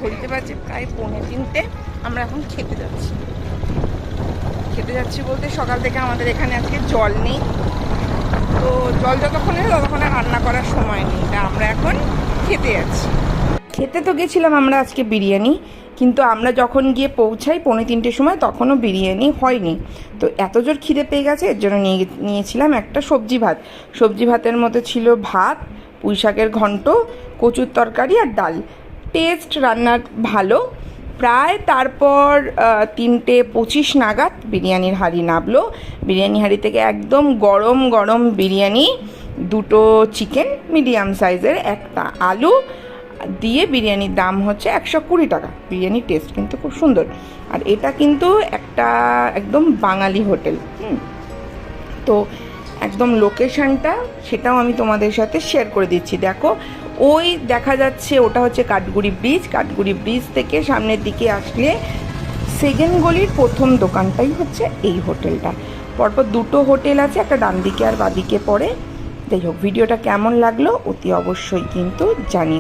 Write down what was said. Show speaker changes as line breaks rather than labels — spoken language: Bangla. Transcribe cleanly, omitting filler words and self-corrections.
ঘড়িতে বাজে প্রায় 2:45। আমরা এখন খেতে যাচ্ছি বলতে সকাল থেকে আমাদের এখানে আজকে জল নেই, তো জল যতক্ষণ এলো ততক্ষণে রান্না করার সময় নেই, তা আমরা এখন খেতে যাচ্ছি। খেতে তো গেছিলাম আমরা আজকে বিরিয়ানি, কিন্তু আমরা যখন গিয়ে পৌঁছাই 2:45 সময় তখনও বিরিয়ানি হয়নি। তো এত জোর খিদে পেয়ে গেছে, এর জন্য নিয়েছিলাম একটা সবজি ভাতের মধ্যে ছিল ভাত, পুঁই শাকের ঘন্ট, কচুর তরকারি আর ডাল। টেস্ট রান্নার ভালো। প্রায় তারপর 3:25 নাগাদ বিরিয়ানির হাঁড়ি নামলো। বিরিয়ানি হাঁড়ি থেকে একদম গরম গরম বিরিয়ানি, 2টো চিকেন মিডিয়াম সাইজের, একটা আলু দিয়ে বিরিয়ানির দাম হচ্ছে 120 টাকা। বিরিয়ানির টেস্ট কিন্তু খুব সুন্দর। আর এটা কিন্তু একটা একদম বাঙালি হোটেল। তো একদম লোকেশানটা সেটাও আমি তোমাদের সাথে শেয়ার করে দিচ্ছি। দেখো, ওই দেখা যাচ্ছে ওটা হচ্ছে কাঠগুড়ি ব্রিজ থেকে সামনের দিকে আসলে সেকেন্ড গলির প্রথম দোকানটাই হচ্ছে এই হোটেলটা। পরপর 2টো হোটেল আছে, একটা ডান দিকে আর বাদিকে পড়ে। যাই হোক, ভিডিওটা কেমন লাগলো অতি অবশ্যই কিন্তু জানি।